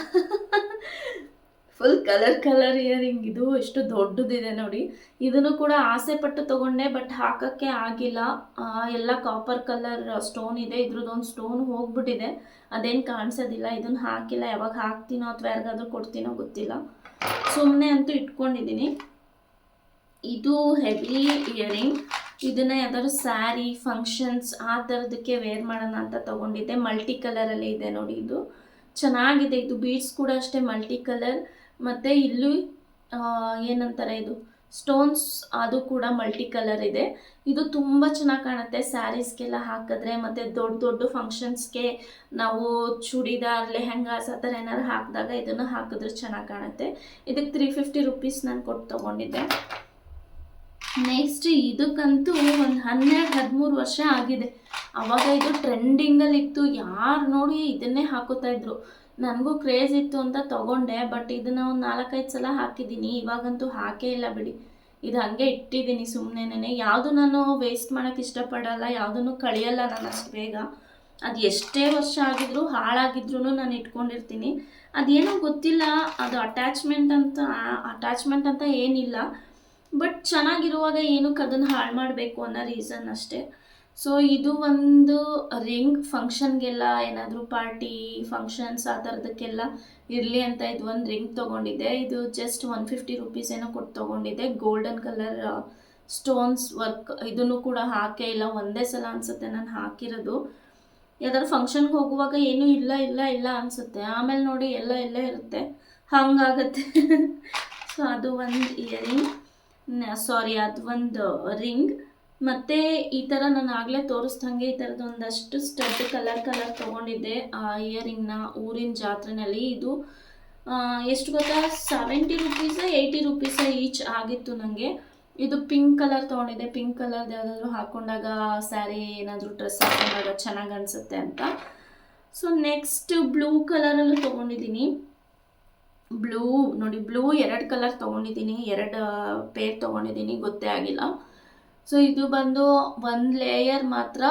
Full colour earring. ಇದು ಎಷ್ಟು ದೊಡ್ಡದಿದೆ ನೋಡಿ. ಇದನ್ನು ಕೂಡ ಆಸೆ ಪಟ್ಟು ತೊಗೊಂಡೆ, ಬಟ್ ಹಾಕೋಕ್ಕೆ ಆಗಿಲ್ಲ. ಎಲ್ಲ ಕಾಪರ್ ಕಲರ್ ಸ್ಟೋನ್ ಇದೆ. ಇದ್ರದ್ದೊಂದು ಸ್ಟೋನ್ ಹೋಗ್ಬಿಟ್ಟಿದೆ, ಅದೇನು ಕಾಣಿಸೋದಿಲ್ಲ. ಇದನ್ನು ಹಾಕಿಲ್ಲ. ಯಾವಾಗ ಹಾಕ್ತೀನೋ ಅಥವಾ ಯಾರಿಗಾದ್ರೂ ಕೊಡ್ತೀನೋ ಗೊತ್ತಿಲ್ಲ. ಸುಮ್ಮನೆ ಅಂತೂ ಇಟ್ಕೊಂಡಿದ್ದೀನಿ. ಇದು ಹೆವಿ ಇಯರಿಂಗ್. ಇದನ್ನು ಯಾವ್ದಾದ್ರು ಸ್ಯಾರಿ ಫಂಕ್ಷನ್ಸ್ ಆ ಥರದಕ್ಕೆ ವೇರ್ ಮಾಡೋಣ ಅಂತ ತೊಗೊಂಡಿದ್ದೆ. ಮಲ್ಟಿ ಕಲರಲ್ಲಿ ಇದೆ ನೋಡಿ. ಇದು ಚೆನ್ನಾಗಿದೆ. ಇದು ಬೀಡ್ಸ್ ಕೂಡ ಅಷ್ಟೇ ಮಲ್ಟಿ ಕಲರ್. ಮತ್ತು ಇಲ್ಲಿ ಏನಂತಾರೆ, ಇದು ಸ್ಟೋನ್ಸ್ ಅದು ಕೂಡ ಮಲ್ಟಿ ಕಲರ್ ಇದೆ. ಇದು ತುಂಬ ಚೆನ್ನಾಗಿ ಕಾಣುತ್ತೆ ಸ್ಯಾರೀಸ್ಗೆಲ್ಲ ಹಾಕಿದ್ರೆ. ಮತ್ತು ದೊಡ್ಡ ದೊಡ್ಡ ಫಂಕ್ಷನ್ಸ್ಗೆ ನಾವು ಚೂಡಿದಾರ್, ಲೆಹಂಗಾಸ್ ಆ ಥರ ಏನಾದ್ರು ಹಾಕಿದಾಗ ಇದನ್ನು ಹಾಕಿದ್ರೆ ಚೆನ್ನಾಗಿ ಕಾಣುತ್ತೆ. ಇದಕ್ಕೆ 350 ರುಪೀಸ್ ನಾನು ಕೊಟ್ಟು ತೊಗೊಂಡಿದ್ದೆ. ನೆಕ್ಸ್ಟ್ ಇದಕ್ಕಂತೂ ಒಂದು 12-13 ವರ್ಷ ಆಗಿದೆ. ಆವಾಗ ಇದು ಟ್ರೆಂಡಿಂಗಲ್ಲಿತ್ತು. ಯಾರು ನೋಡಿ ಇದನ್ನೇ ಹಾಕೋತಾ ಇದ್ರು. ನನಗೂ ಕ್ರೇಜ್ ಇತ್ತು ಅಂತ ತೊಗೊಂಡೆ, ಬಟ್ ಇದನ್ನು ಒಂದು 4-5 ಸಲ ಹಾಕಿದ್ದೀನಿ. ಇವಾಗಂತೂ ಹಾಕೇ ಇಲ್ಲ ಬಿಡಿ. ಇದು ಹಾಗೆ ಇಟ್ಟಿದ್ದೀನಿ ಸುಮ್ಮನೆ. ಯಾವುದು ನಾನು ವೇಸ್ಟ್ ಮಾಡೋಕ್ಕೆ ಇಷ್ಟಪಡಲ್ಲ, ಯಾವುದನ್ನು ಕಳಿಯಲ್ಲ ನಾನು ಅಷ್ಟು ಬೇಗ. ಅದು ಎಷ್ಟೇ ವರ್ಷ ಆಗಿದ್ರು ಹಾಳಾಗಿದ್ರೂ ನಾನು ಇಟ್ಕೊಂಡಿರ್ತೀನಿ. ಅದೇನೋ ಗೊತ್ತಿಲ್ಲ, ಅದು ಅಟ್ಯಾಚ್ಮೆಂಟ್ ಅಂತ ಏನಿಲ್ಲ, ಬಟ್ ಚೆನ್ನಾಗಿರುವಾಗ ಏನಕ್ಕೆ ಅದನ್ನು ಹಾಳು ಮಾಡಬೇಕು ಅನ್ನೋ ರೀಸನ್ ಅಷ್ಟೇ. ಸೊ ಇದು ಒಂದು ರಿಂಗ್. ಫಂಕ್ಷನ್ಗೆಲ್ಲ ಏನಾದರೂ ಪಾರ್ಟಿ ಫಂಕ್ಷನ್ಸ್ ಆ ಥರದಕ್ಕೆಲ್ಲ ಇರಲಿ ಅಂತ ಇದು ಒಂದು ರಿಂಗ್ ತೊಗೊಂಡಿದ್ದೆ. ಇದು ಜಸ್ಟ್ 150 ರುಪೀಸ್ ಏನೋ ಕೊಟ್ಟು ತೊಗೊಂಡಿದ್ದೆ. Golden colour stones work. ಇದನ್ನು ಕೂಡ ಹಾಕೇ ಇಲ್ಲ, ಒಂದೇ ಸಲ ಅನಿಸುತ್ತೆ ನಾನು ಹಾಕಿರೋದು. ಯಾವ್ದಾದ್ರು ಫಂಕ್ಷನ್ಗೆ ಹೋಗುವಾಗ ಏನೂ ಇಲ್ಲ ಅನಿಸುತ್ತೆ. ಆಮೇಲೆ ನೋಡಿ ಎಲ್ಲ ಇರುತ್ತೆ, ಹಂಗಾಗತ್ತೆ. ಸೊ ಅದು ಒಂದು ಇಯರಿಂಗ್, ಅದು ಒಂದು ರಿಂಗ್. ಮತ್ತು ಈ ಥರ ನಾನು ಆಗಲೇ ತೋರಿಸ್ದಂಗೆ ಈ ಥರದ್ದು ಒಂದಷ್ಟು ಸ್ಟಡ್ ಕಲರ್ ತೊಗೊಂಡಿದ್ದೆ ಇಯರಿಂಗ್ನ ಊರಿನ ಜಾತ್ರೆನಲ್ಲಿ. ಇದು ಎಷ್ಟು ಗೊತ್ತಾ, 70 ರುಪೀಸ 80 ರುಪೀಸ ಈಚ್ ಆಗಿತ್ತು ನನಗೆ. ಇದು ಪಿಂಕ್ ಕಲರ್ ತೊಗೊಂಡಿದ್ದೆ. ಪಿಂಕ್ ಕಲರ್ದು ಯಾವುದಾದ್ರೂ ಹಾಕ್ಕೊಂಡಾಗ ಸ್ಯಾರಿ ಏನಾದರೂ ಡ್ರೆಸ್ ಹಾಕ್ಕೊಂಡಾಗ ಚೆನ್ನಾಗಿ ಅನಿಸುತ್ತೆ ಅಂತ. ಸೊ ನೆಕ್ಸ್ಟ್ ಬ್ಲೂ ಕಲರಲ್ಲೂ ತೊಗೊಂಡಿದ್ದೀನಿ. ಬ್ಲೂ ನೋಡಿ, ಬ್ಲೂ 2 ಕಲರ್ ತೊಗೊಂಡಿದ್ದೀನಿ. 2 ಪೇರ್ ತೊಗೊಂಡಿದ್ದೀನಿ, ಗೊತ್ತೇ ಆಗಿಲ್ಲ. ಸೊ ಇದು ಬಂದು ಒಂದು ಲೇಯರ್ ಮಾತ್ರ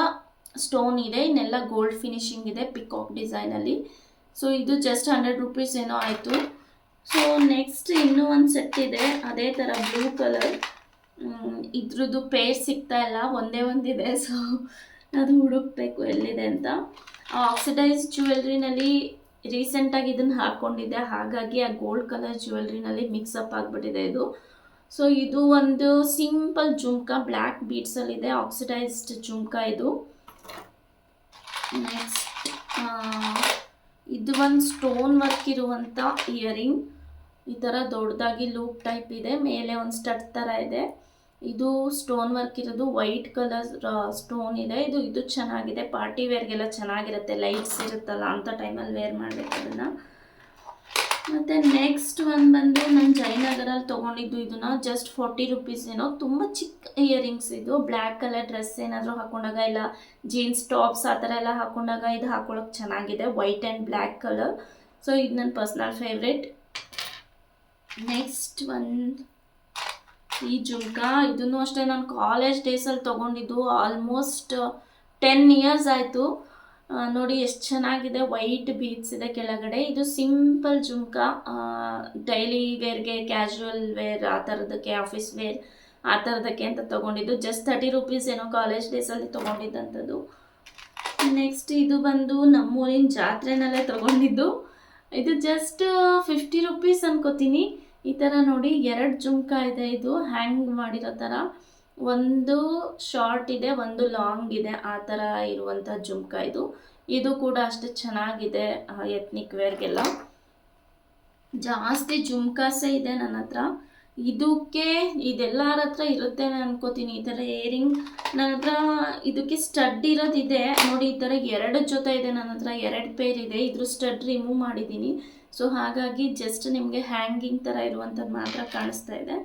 ಸ್ಟೋನ್ ಇದೆ, ಇನ್ನೆಲ್ಲ ಗೋಲ್ಡ್ ಫಿನಿಶಿಂಗ್ ಇದೆ ಪಿಕಾಕ್ ಡಿಸೈನಲ್ಲಿ. ಸೊ ಇದು ಜಸ್ಟ್ 100 ರುಪೀಸ್ ಏನೋ ಆಯಿತು. ಸೊ ನೆಕ್ಸ್ಟ್ ಇನ್ನೂ ಒಂದು ಸೆಟ್ ಇದೆ ಅದೇ ಥರ ಬ್ಲೂ ಕಲರ್. ಇದ್ರದ್ದು ಪೇರ್ ಸಿಗ್ತಾ ಇಲ್ಲ, ಒಂದೇ ಒಂದಿದೆ. ಸೊ ಅದು ಹುಡುಕ್ಬೇಕು ಎಲ್ಲಿದೆ ಅಂತ. ಆಕ್ಸಿಡೈಸ್ ಜ್ಯುವೆಲ್ರಿನಲ್ಲಿ ರೀಸೆಂಟಾಗಿ ಇದನ್ನು ಹಾಕ್ಕೊಂಡಿದ್ದೆ, ಹಾಗಾಗಿ ಆ ಗೋಲ್ಡ್ ಕಲರ್ ಜ್ಯುವೆಲ್ರಿನಲ್ಲಿ ಮಿಕ್ಸಪ್ ಆಗಿಬಿಟ್ಟಿದೆ ಇದು. ಸೊ ಇದು ಒಂದು ಸಿಂಪಲ್ ಜುಮ್ಕಾ, ಬ್ಲ್ಯಾಕ್ ಬೀಡ್ಸಲ್ಲಿದೆ, ಆಕ್ಸಿಡೈಸ್ಡ್ ಜುಮ್ಕಾ ಇದು. ನೆಕ್ಸ್ಟ್ ಇದು ಒಂದು ಸ್ಟೋನ್ ವರ್ಕ್ ಇರುವಂಥ ಇಯರಿಂಗ್. ಈ ಥರ ದೊಡ್ಡದಾಗಿ ಲೂಪ್ ಟೈಪ್ ಇದೆ, ಮೇಲೆ ಒಂದು ಸ್ಟಡ್ ಥರ ಇದೆ. ಇದು ಸ್ಟೋನ್ ವರ್ಕ್ ಇರೋದು, ವೈಟ್ ಕಲರ್ ಸ್ಟೋನ್ ಇದೆ. ಇದು ಚೆನ್ನಾಗಿದೆ, ಪಾರ್ಟಿ ವೇರ್ಗೆಲ್ಲ ಚೆನ್ನಾಗಿರುತ್ತೆ, ಲೈಟ್ಸ್ ಇರುತ್ತಲ್ಲ ಅಂಥ ಟೈಮಲ್ಲಿ ವೇರ್ ಮಾಡಬೇಕು ಅದನ್ನು. ಮತ್ತು ನೆಕ್ಸ್ಟ್ ಒಂದು ಬಂದು ನಾನು ಜಯನಗರಲ್ಲಿ ತೊಗೊಂಡಿದ್ದು. ಇದನ್ನು ಜಸ್ಟ್ 40 ರುಪೀಸ್ ಏನೋ. ತುಂಬ ಚಿಕ್ಕ ಇಯರಿಂಗ್ಸ್ ಇದು. ಬ್ಲ್ಯಾಕ್ ಕಲರ್ ಡ್ರೆಸ್ ಏನಾದರೂ ಹಾಕ್ಕೊಂಡಾಗ, ಇಲ್ಲ ಜೀನ್ಸ್ ಟಾಪ್ಸ್ ಆ ಥರ ಎಲ್ಲ ಹಾಕ್ಕೊಂಡಾಗ ಇದು ಹಾಕ್ಕೊಳ್ಳೋಕೆ ಚೆನ್ನಾಗಿದೆ, white and black colour. So ಇದು ನನ್ನ ಪರ್ಸ್ನಲ್ ಫೇವ್ರೇಟ್. ನೆಕ್ಸ್ಟ್ ಒಂದು ಈ ಜುಮ್ಕಾ. ಇದನ್ನು ಅಷ್ಟೇ ನಾನು ಕಾಲೇಜ್ ಡೇಸಲ್ಲಿ ತೊಗೊಂಡಿದ್ದು. ಆಲ್ಮೋಸ್ಟ್ 10 ಇಯರ್ಸ್ ಆಯಿತು. ನೋಡಿ ಎಷ್ಟು ಚೆನ್ನಾಗಿದೆ, ವೈಟ್ ಬೀಡ್ಸ್ ಇದೆ ಕೆಳಗಡೆ. ಇದು ಸಿಂಪಲ್ ಜುಮ್ಕಾ, ಡೈಲಿ ವೇರ್ಗೆ, ಕ್ಯಾಶುವಲ್ ವೇರ್ ಆ ಥರದಕ್ಕೆ, ಆಫೀಸ್ ವೇರ್ ಆ ಥರದಕ್ಕೆ ಅಂತ ತೊಗೊಂಡಿದ್ದು. ಜಸ್ಟ್ 30 ರುಪೀಸ್ ಏನೋ ಕಾಲೇಜ್ ಡೇಸಲ್ಲಿ ತೊಗೊಂಡಿದ್ದಂಥದ್ದು. ನೆಕ್ಸ್ಟ್ ಇದು ಬಂದು ನಮ್ಮೂರಿನ ಜಾತ್ರೆನಲ್ಲೇ ತೊಗೊಂಡಿದ್ದು. ಇದು ಜಸ್ಟ್ 50 ರುಪೀಸ್ ಅನ್ಕೋತೀನಿ. ಈ ಥರ ನೋಡಿ 2 ಜುಮ್ಕಾ ಇದೆ. ಇದು ಹ್ಯಾಂಗ್ ಮಾಡಿರೋ ಥರ, ಒಂದು ಶಾರ್ಟ್ ಇದೆ, ಒಂದು ಲಾಂಗ್ ಇದೆ, ಆ ಥರ ಇರುವಂಥ ಜುಮ್ಕಾ ಇದು. ಇದು ಕೂಡ ಅಷ್ಟೇ ಚೆನ್ನಾಗಿದೆ ಎತ್ನಿಕ್ ವೇರ್ಗೆಲ್ಲ. ಜಾಸ್ತಿ ಜುಮ್ಕಾಸೇ ಇದೆ ನನ್ನ ಹತ್ರ. ಇದಕ್ಕೆ ಇದೆಲ್ಲರ ಹತ್ರ ಇರುತ್ತೆ ನಾನು ಅನ್ಕೋತೀನಿ. ಈ ಥರ ಇಯರಿಂಗ್ ನನ್ನ ಹತ್ರ ಇದಕ್ಕೆ ಸ್ಟಡ್ ಇರೋದಿದೆ ನೋಡಿ. ಈ ಥರ 2 ಜೊತೆ ಇದೆ ನನ್ನ ಹತ್ರ, 2 ಪೇರ್ ಇದೆ. ಇದ್ರ ಸ್ಟಡ್ ರಿಮೂವ್ ಮಾಡಿದ್ದೀನಿ. ಸೊ ಹಾಗಾಗಿ ಜಸ್ಟ್ ನಿಮಗೆ ಹ್ಯಾಂಗಿಂಗ್ ಥರ ಇರುವಂಥದ್ದು ಮಾತ್ರ ಕಾಣಿಸ್ತಾ ಇದೆ.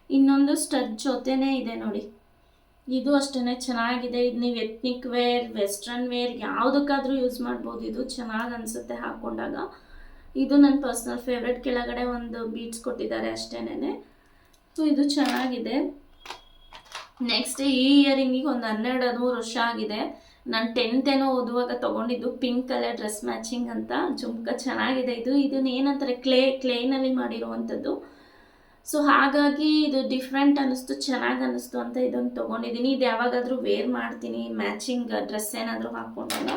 ಇನ್ನೊಂದು ಸ್ಟಡ್ ಜೊತೆನೇ ಇದೆ ನೋಡಿ. ಇದು ಅಷ್ಟೇ ಚೆನ್ನಾಗಿದೆ. ಇದು ನೀವು ಎತ್ನಿಕ್ ವೇರ್, ವೆಸ್ಟ್ರನ್ ವೇರ್ ಯಾವುದಕ್ಕಾದರೂ ಯೂಸ್ ಮಾಡ್ಬೋದು. ಇದು ಚೆನ್ನಾಗಿ ಅನಿಸುತ್ತೆ ಹಾಕ್ಕೊಂಡಾಗ. ಇದು ನನ್ನ ಪರ್ಸ್ನಲ್ ಫೇವ್ರೆಟ್. ಕೆಳಗಡೆ ಒಂದು ಬೀಡ್ಸ್ ಕೊಟ್ಟಿದ್ದಾರೆ ಅಷ್ಟೇನೆ. ಸೊ ಇದು ಚೆನ್ನಾಗಿದೆ. ನೆಕ್ಸ್ಟ್ ಈ ಇಯರಿಂಗಿಗೆ ಒಂದು 12-13 ವರ್ಷ ಆಗಿದೆ. ನಾನು 10th ಏನೋ ಓದುವಾಗ ತೊಗೊಂಡಿದ್ದು. ಪಿಂಕ್ ಕಲರ್ ಡ್ರೆಸ್ ಮ್ಯಾಚಿಂಗ್ ಅಂತ ಜುಮ್ಕಾ ಚೆನ್ನಾಗಿದೆ. ಇದನ್ನ ಏನಂತಾರೆ, ಕ್ಲೇನಲ್ಲಿ ಮಾಡಿರುವಂಥದ್ದು. ಸೊ ಹಾಗಾಗಿ ಇದು ಡಿಫ್ರೆಂಟ್ ಅನ್ನಿಸ್ತು, ಚೆನ್ನಾಗಿ ಅನ್ನಿಸ್ತು ಅಂತ ಇದನ್ನು ತೊಗೊಂಡಿದ್ದೀನಿ. ಇದು ಯಾವಾಗಾದರೂ ವೇರ್ ಮಾಡ್ತೀನಿ ಮ್ಯಾಚಿಂಗ್ ಡ್ರೆಸ್ ಏನಾದರೂ ಹಾಕ್ಕೊಂಡಾಗ.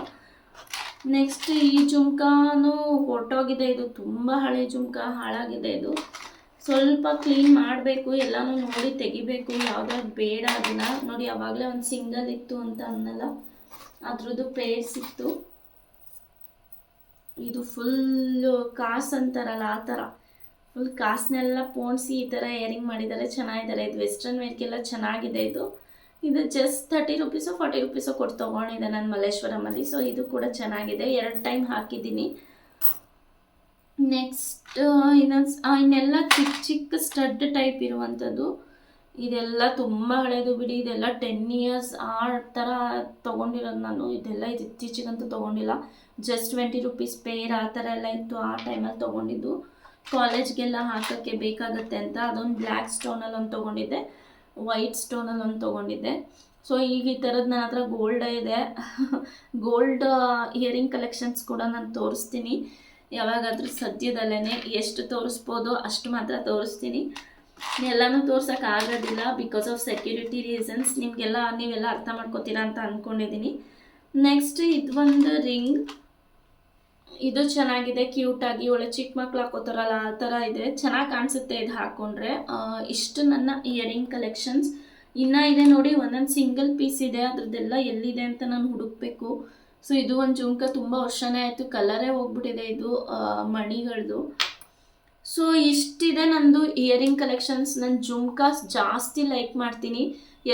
ನೆಕ್ಸ್ಟ್ ಈ ಜುಮ್ಕಾನು ಹೊರಟೋಗಿದೆ. ಇದು ತುಂಬ ಹಳೆ ಜುಮ್ಕಾ, ಹಾಳಾಗಿದೆ. ಇದು ಸ್ವಲ್ಪ ಕ್ಲೀನ್ ಮಾಡಬೇಕು, ಎಲ್ಲನೂ ನೋಡಿ ತೆಗಿಬೇಕು, ಯಾವ್ದಾದ್ರು ಬೇಡ ಅದನ್ನ ನೋಡಿ. ಆವಾಗಲೇ ಒಂದು ಸಿಂಗಲ್ ಇತ್ತು ಅಂತ ಅನ್ನಲ್ಲ, ಅದ್ರದ್ದು ಪೇರ್ಸ್ ಇತ್ತು. ಇದು ಫುಲ್ಲು ಕಾಸು ಅಂತಾರಲ್ಲ ಆ ಥರ ಫುಲ್ ಕಾಸನ್ನೆಲ್ಲ ಪೋಣಿಸಿ ಈ ಥರ ಇಯರಿಂಗ್ ಮಾಡಿದ್ದಾರೆ. ಚೆನ್ನಾಗಿದ್ದಾರೆ. ಇದು ವೆಸ್ಟರ್ನ್ ವೇರ್ಗೆಲ್ಲ ಚೆನ್ನಾಗಿದೆ. ಇದು ಜಸ್ಟ್ 30 ರುಪೀಸೋ 40 ರುಪೀಸೋ ಕೊಟ್ಟು ತೊಗೊಂಡಿದ್ದೆ ನಾನು ಮಲ್ಲೇಶ್ವರಮಲ್ಲಿ. ಸೊ ಇದು ಕೂಡ ಚೆನ್ನಾಗಿದೆ. 2 ಟೈಮ್ ಹಾಕಿದ್ದೀನಿ. ನೆಕ್ಸ್ಟ್ ಇನ್ನೆಲ್ಲ ಚಿಕ್ಕ ಸ್ಟಡ್ ಟೈಪ್ ಇರುವಂಥದ್ದು. ಇದೆಲ್ಲ ತುಂಬ ಹಳೇದು ಬಿಡಿ. ಇದೆಲ್ಲ 10 ಇಯರ್ಸ್ ಆ ಥರ ತೊಗೊಂಡಿರೋದು ನಾನು. ಇದು ಇತ್ತೀಚೆಗಂತೂ ತೊಗೊಂಡಿಲ್ಲ. ಜಸ್ಟ್ 20 ರುಪೀಸ್ ಪೇರ್ ಆ ಥರ ಎಲ್ಲ ಇತ್ತು ಆ ಟೈಮಲ್ಲಿ ತೊಗೊಂಡಿದ್ದು. ಕಾಲೇಜ್ಗೆಲ್ಲ ಹಾಕೋಕ್ಕೆ ಬೇಕಾಗುತ್ತೆ ಅಂತ. ಅದೊಂದು ಬ್ಲ್ಯಾಕ್ ಸ್ಟೋನಲ್ಲಿ ಒಂದು ತೊಗೊಂಡಿದ್ದೆ, ವೈಟ್ ಸ್ಟೋನಲ್ಲಿ ಒಂದು ತೊಗೊಂಡಿದ್ದೆ. ಸೊ ಈಗ ಈ ಥರದ್ದು ನನ್ನ ಹತ್ರ ಗೋಲ್ಡ್ ಇದೆ. ಗೋಲ್ಡ್ ಇಯರಿಂಗ್ ಕಲೆಕ್ಷನ್ಸ್ ಕೂಡ ನಾನು ತೋರಿಸ್ತೀನಿ ಯಾವಾಗಾದರೂ ಸದ್ಯದಲ್ಲೇ. ಎಷ್ಟು ತೋರಿಸ್ಬೋದು ಅಷ್ಟು ಮಾತ್ರ ತೋರಿಸ್ತೀನಿ. ಎಲ್ಲನೂ ತೋರ್ಸೋಕ್ಕಾಗೋದಿಲ್ಲ ಬಿಕಾಸ್ ಆಫ್ ಸೆಕ್ಯೂರಿಟಿ ರೀಸನ್ಸ್. ನೀವೆಲ್ಲ ಅರ್ಥ ಮಾಡ್ಕೋತೀರಾ ಅಂತ ಅಂದ್ಕೊಂಡಿದ್ದೀನಿ. ನೆಕ್ಸ್ಟ್ ಇದೊಂದು ರಿಂಗ್. ಇದು ಚೆನ್ನಾಗಿದೆ, ಕ್ಯೂಟಾಗಿ ಒಳ್ಳೆ ಚಿಕ್ಕ ಮಕ್ಳು ಹಾಕೋತಾರಲ್ಲ ಆ ಥರ ಇದೆ. ಚೆನ್ನಾಗಿ ಕಾಣಿಸುತ್ತೆ ಇದು ಹಾಕ್ಕೊಂಡ್ರೆ. ಇಷ್ಟು ನನ್ನ ಇಯರಿಂಗ್ ಕಲೆಕ್ಷನ್ಸ್. ಇನ್ನೂ ಇದೆ ನೋಡಿ, ಒಂದೊಂದು ಸಿಂಗಲ್ ಪೀಸ್ ಇದೆ. ಅದ್ರದ್ದೆಲ್ಲ ಎಲ್ಲಿದೆ ಅಂತ ನಾನು ಹುಡುಕಬೇಕು. ಸೊ ಇದು ಒಂದು ಜುಮ್ಕಾ ತುಂಬ ವರ್ಷನೇ ಆಯಿತು, ಕಲರೇ ಹೋಗ್ಬಿಟ್ಟಿದೆ ಇದು ಮಣಿಗಳದು. ಸೊ ಇಷ್ಟಿದೆ ನಂದು ಇಯರಿಂಗ್ ಕಲೆಕ್ಷನ್ಸ್. ನಾನು ಜುಮ್ಕಾಸ್ ಜಾಸ್ತಿ ಲೈಕ್ ಮಾಡ್ತೀನಿ.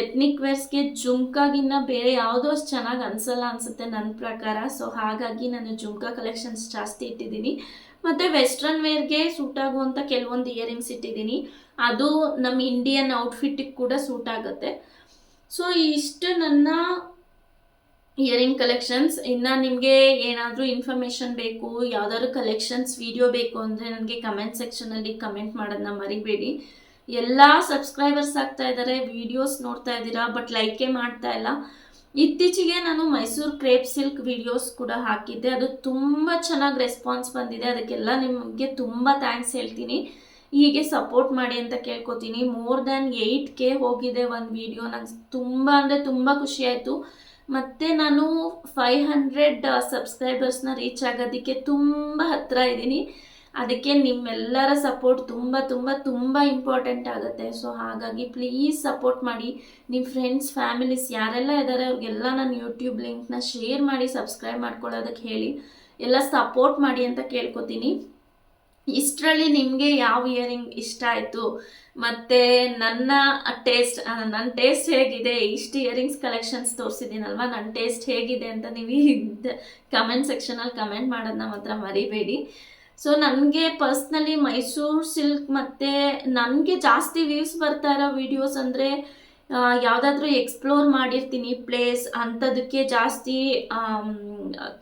ಎತ್ನಿಕ್ ವೇರ್ಸ್ಗೆ ಜುಮ್ಕಾಗಿನ್ನ ಬೇರೆ ಯಾವುದೋ ಅಷ್ಟು ಚೆನ್ನಾಗಿ ಅನಿಸಲ್ಲ ಅನಿಸುತ್ತೆ ನನ್ನ ಪ್ರಕಾರ. ಸೊ ಹಾಗಾಗಿ ನಾನು ಜುಮ್ಕಾ ಕಲೆಕ್ಷನ್ಸ್ ಜಾಸ್ತಿ ಇಟ್ಟಿದ್ದೀನಿ. ಮತ್ತು ವೆಸ್ಟ್ರನ್ ವೇರ್ಗೆ ಸೂಟ್ ಆಗುವಂಥ ಕೆಲವೊಂದು ಇಯರಿಂಗ್ಸ್ ಇಟ್ಟಿದ್ದೀನಿ. ಅದು ನಮ್ಮ ಇಂಡಿಯನ್ ಔಟ್ಫಿಟ್ಟಿಗೆ ಕೂಡ ಸೂಟ್ ಆಗುತ್ತೆ. ಸೊ ಇಷ್ಟು ನನ್ನ ಇಯರಿಂಗ್ ಕಲೆಕ್ಷನ್ಸ್. ಇನ್ನು ನಿಮಗೆ ಏನಾದರೂ ಇನ್ಫಾರ್ಮೇಷನ್ ಬೇಕು, ಯಾವುದಾದ್ರು ಕಲೆಕ್ಷನ್ಸ್ ವಿಡಿಯೋ ಬೇಕು ಅಂದರೆ ನನಗೆ ಕಮೆಂಟ್ ಸೆಕ್ಷನಲ್ಲಿ ಕಮೆಂಟ್ ಮಾಡೋದನ್ನ ಮರಿಬೇಡಿ. ಎಲ್ಲ ಸಬ್ಸ್ಕ್ರೈಬರ್ಸ್ ಆಗ್ತಾ ಇದ್ದಾರೆ, ವಿಡಿಯೋಸ್ ನೋಡ್ತಾ ಇದ್ದೀರಾ, ಬಟ್ ಲೈಕೇ ಮಾಡ್ತಾ ಇಲ್ಲ. ಇತ್ತೀಚೆಗೆ ನಾನು ಮೈಸೂರು ಕ್ರೇಪ್ ಸಿಲ್ಕ್ ವಿಡಿಯೋಸ್ ಕೂಡ ಹಾಕಿದ್ದೆ. ಅದು ತುಂಬ ಚೆನ್ನಾಗಿ ರೆಸ್ಪಾನ್ಸ್ ಬಂದಿದೆ. ಅದಕ್ಕೆಲ್ಲ ನಿಮಗೆ ತುಂಬ ಥ್ಯಾಂಕ್ಸ್ ಹೇಳ್ತೀನಿ. ಹೀಗೆ ಸಪೋರ್ಟ್ ಮಾಡಿ ಅಂತ ಕೇಳ್ಕೊತೀನಿ. more than 8K ಹೋಗಿದೆ ಒಂದು ವಿಡಿಯೋ. ನಂಗೆ ತುಂಬ ಅಂದರೆ ತುಂಬ ಖುಷಿ ಆಯಿತು. ಮತ್ತು ನಾನು 500 ಸಬ್ಸ್ಕ್ರೈಬರ್ಸ್ನ ರೀಚ್ ಆಗೋದಕ್ಕೆ ತುಂಬ ಹತ್ತಿರ ಇದ್ದೀನಿ. ಅದಕ್ಕೆ ನಿಮ್ಮೆಲ್ಲರ ಸಪೋರ್ಟ್ ತುಂಬ ತುಂಬ ತುಂಬ ಇಂಪಾರ್ಟೆಂಟ್ ಆಗುತ್ತೆ. ಸೊ ಹಾಗಾಗಿ ಪ್ಲೀಸ್ ಸಪೋರ್ಟ್ ಮಾಡಿ. ನಿಮ್ಮ ಫ್ರೆಂಡ್ಸ್ ಫ್ಯಾಮಿಲೀಸ್ ಯಾರೆಲ್ಲ ಇದ್ದಾರೆ ಅವ್ರಿಗೆಲ್ಲ ನಾನು ಯೂಟ್ಯೂಬ್ ಲಿಂಕ್ನ ಶೇರ್ ಮಾಡಿ ಸಬ್ಸ್ಕ್ರೈಬ್ ಮಾಡ್ಕೊಳ್ಳೋದಕ್ಕೆ ಹೇಳಿ. ಎಲ್ಲ ಸಪೋರ್ಟ್ ಮಾಡಿ ಅಂತ ಕೇಳ್ಕೊತೀನಿ. ಇಷ್ಟರಲ್ಲಿ ನಿಮಗೆ ಯಾವ ಇಯರಿಂಗ್ ಇಷ್ಟ ಆಯಿತು ಮತ್ತು ನನ್ನ ಟೇಸ್ಟ್ ಹೇಗಿದೆ, ಇಷ್ಟು ಇಯರಿಂಗ್ಸ್ ಕಲೆಕ್ಷನ್ಸ್ ತೋರಿಸಿದ್ದೀನಲ್ವ, ನನ್ನ ಟೇಸ್ಟ್ ಹೇಗಿದೆ ಅಂತ ನೀವು ಕಮೆಂಟ್ ಸೆಕ್ಷನಲ್ಲಿ ಕಮೆಂಟ್ ಮಾಡೋದನ್ನ ಮಾತ್ರ ಮರಿಬೇಡಿ. ಸೊ ನನಗೆ ಪರ್ಸ್ನಲಿ ಮೈಸೂರು ಸಿಲ್ಕ್ ಮತ್ತು ನನಗೆ ಜಾಸ್ತಿ ವ್ಯೂಸ್ ಬರ್ತಾ ಇರೋ ವಿಡಿಯೋಸ್ ಅಂದರೆ ಯಾವುದಾದ್ರೂ ಎಕ್ಸ್ಪ್ಲೋರ್ ಮಾಡಿರ್ತೀನಿ ಪ್ಲೇಸ್ ಅಂಥದಕ್ಕೆ ಜಾಸ್ತಿ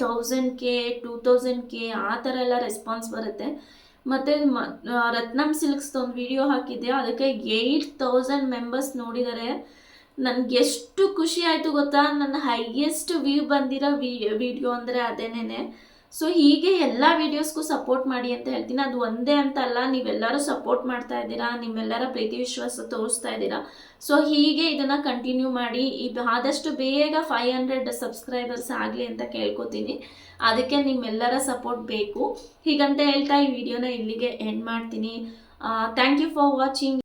1000K 2000K ಆ ಥರ ಎಲ್ಲ ರೆಸ್ಪಾನ್ಸ್ ಬರುತ್ತೆ. ಮತ್ತು ರತ್ನಂ ಸಿಲ್ಕ್ಸ್ ಒಂದು ವಿಡಿಯೋ ಹಾಕಿದ್ದೆ, ಅದಕ್ಕೆ 8000 ಮೆಂಬರ್ಸ್ ನೋಡಿದ್ದಾರೆ. ನನಗೆ ಎಷ್ಟು ಖುಷಿ ಆಯಿತು ಗೊತ್ತಾ. ನನ್ನ ಹೈಯೆಸ್ಟ್ ವ್ಯೂ ಬಂದಿರೋ ವಿಡಿಯೋ ಅಂದರೆ ಅದೇನೇ. ಸೊ ಹೀಗೆ ಎಲ್ಲ ವೀಡಿಯೋಸ್ಗೂ ಸಪೋರ್ಟ್ ಮಾಡಿ ಅಂತ ಹೇಳ್ತೀನಿ. ಅದು ಒಂದೇ ಅಂತ ಅಲ್ಲ, ನೀವೆಲ್ಲರೂ ಸಪೋರ್ಟ್ ಮಾಡ್ತಾ ಇದ್ದೀರಾ, ನಿಮ್ಮೆಲ್ಲರ ಪ್ರೀತಿ ವಿಶ್ವಾಸ ತೋರಿಸ್ತಾ ಇದ್ದೀರಾ. ಸೊ ಹೀಗೆ ಇದನ್ನು ಕಂಟಿನ್ಯೂ ಮಾಡಿ. ಇದು ಆದಷ್ಟು ಬೇಗ 500 ಸಬ್ಸ್ಕ್ರೈಬರ್ಸ್ ಆಗಲಿ ಅಂತ ಕೇಳ್ಕೊತೀನಿ. ಅದಕ್ಕೆ ನಿಮ್ಮೆಲ್ಲರ ಸಪೋರ್ಟ್ ಬೇಕು. ಹೀಗಂತ ಹೇಳ್ತಾ ಈ ವಿಡಿಯೋನ ಇಲ್ಲಿಗೆ ಎಂಡ್ ಮಾಡ್ತೀನಿ. Thank you for watching.